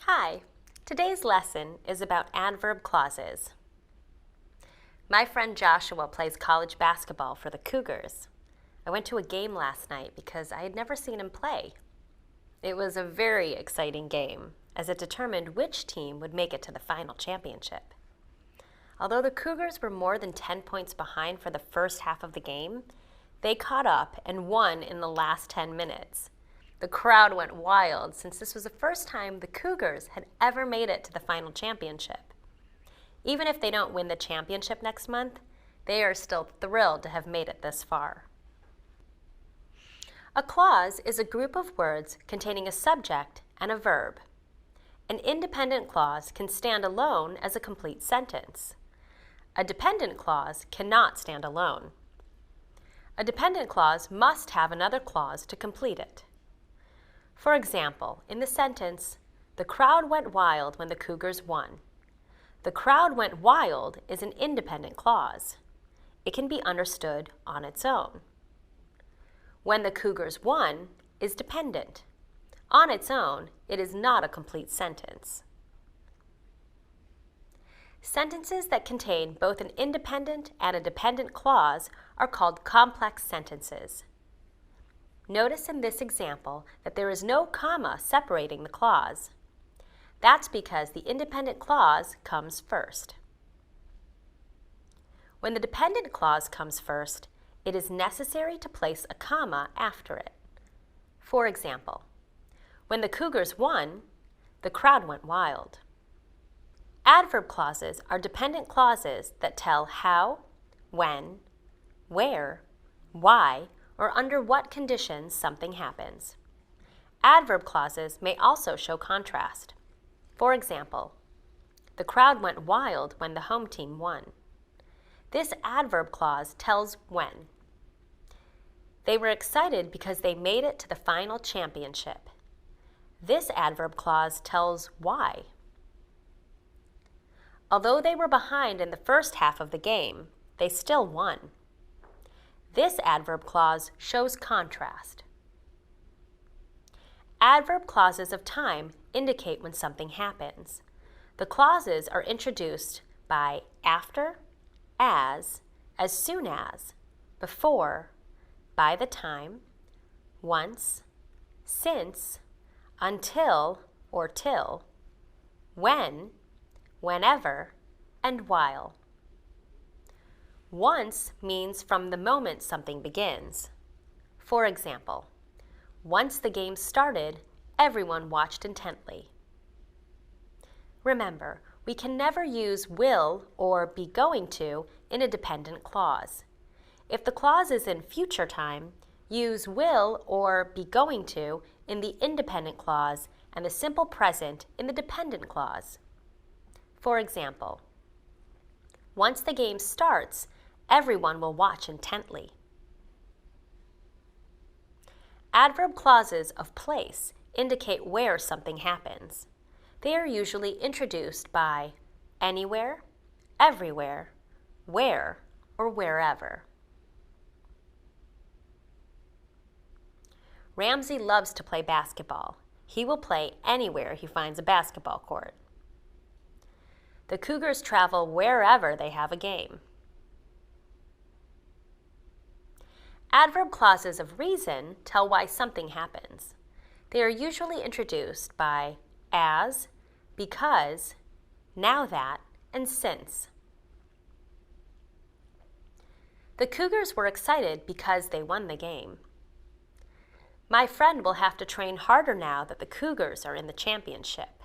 Hi, today's lesson is about adverb clauses. My friend Joshua plays college basketball for the Cougars. I went to a game last night because I had never seen him play. It was a very exciting game, as it determined which team would make it to the final championship. Although the Cougars were more than 10 points behind for the first half of the game, they caught up and won in the last 10 minutes. The crowd went wild since this was the first time the Cougars had ever made it to the final championship. Even if they don't win the championship next month, they are still thrilled to have made it this far. A clause is a group of words containing a subject and a verb. An independent clause can stand alone as a complete sentence. A dependent clause cannot stand alone. A dependent clause must have another clause to complete it. For example, in the sentence, "The crowd went wild when the Cougars won." The crowd went wild is an independent clause. It can be understood on its own. When the Cougars won is dependent. On its own, it is not a complete sentence. Sentences that contain both an independent and a dependent clause are called complex sentences. Notice in this example that there is no comma separating the clause. That's because the independent clause comes first. When the dependent clause comes first, it is necessary to place a comma after it. For example, when the Cougars won, the crowd went wild. Adverb clauses are dependent clauses that tell how, when, where, why, or under what conditions something happens. Adverb clauses may also show contrast. For example, the crowd went wild when the home team won. This adverb clause tells when. They were excited because they made it to the final championship. This adverb clause tells why. Although they were behind in the first half of the game, they still won. This adverb clause shows contrast. Adverb clauses of time indicate when something happens. The clauses are introduced by after, as soon as, before, by the time, once, since, until or till, when, whenever, and while. Once means from the moment something begins. For example, once the game started, everyone watched intently. Remember, we can never use will or be going to in a dependent clause. If the clause is in future time, use will or be going to in the independent clause and the simple present in the dependent clause. For example, once the game starts, everyone will watch intently. Adverb clauses of place indicate where something happens. They are usually introduced by anywhere, everywhere, where, or wherever. Ramsey loves to play basketball. He will play anywhere he finds a basketball court. The Cougars travel wherever they have a game. Adverb clauses of reason tell why something happens. They are usually introduced by as, because, now that, and since. The Cougars were excited because they won the game. My friend will have to train harder now that the Cougars are in the championship.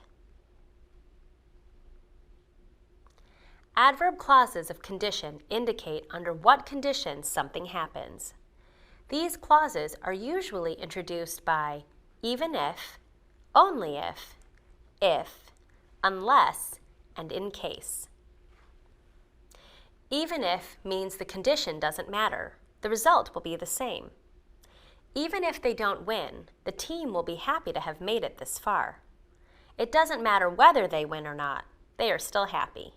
Adverb clauses of condition indicate under what conditions something happens. These clauses are usually introduced by even if, only if, unless, and in case. Even if means the condition doesn't matter. The result will be the same. Even if they don't win, the team will be happy to have made it this far. It doesn't matter whether they win or not. They are still happy.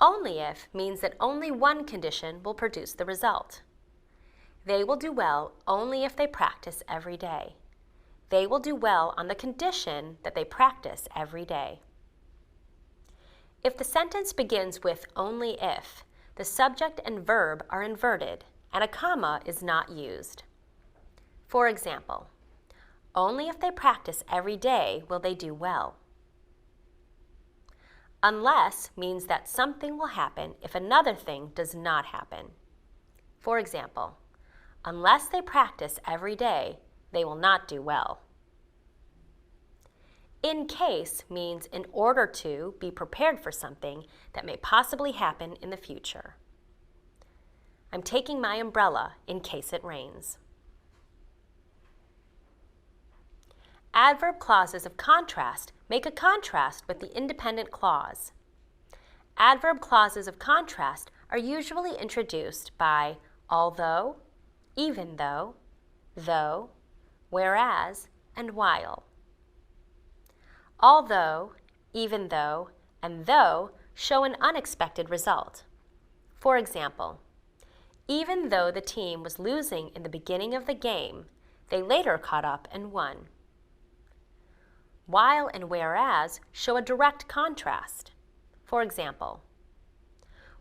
Only if means that only one condition will produce the result. They will do well only if they practice every day. They will do well on the condition that they practice every day. If the sentence begins with only if, the subject and verb are inverted and a comma is not used. For example, only if they practice every day will they do well. Unless means that something will happen if another thing does not happen. For example, unless they practice every day, they will not do well. In case means in order to be prepared for something that may possibly happen in the future. I'm taking my umbrella in case it rains. Adverb clauses of contrast make a contrast with the independent clause. Adverb clauses of contrast are usually introduced by although, even though, whereas, and while. Although, even though, and though show an unexpected result. For example, even though the team was losing in the beginning of the game, they later caught up and won. While and whereas show a direct contrast. For example,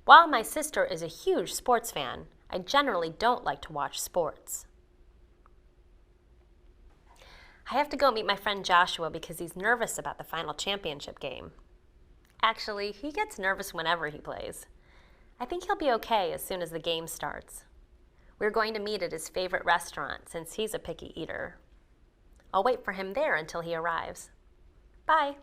while my sister is a huge sports fan, I generally don't like to watch sports. I have to go meet my friend Joshua because he's nervous about the final championship game. Actually, he gets nervous whenever he plays. I think he'll be okay as soon as the game starts. We're going to meet at his favorite restaurant since he's a picky eater. I'll wait for him there until he arrives. Bye.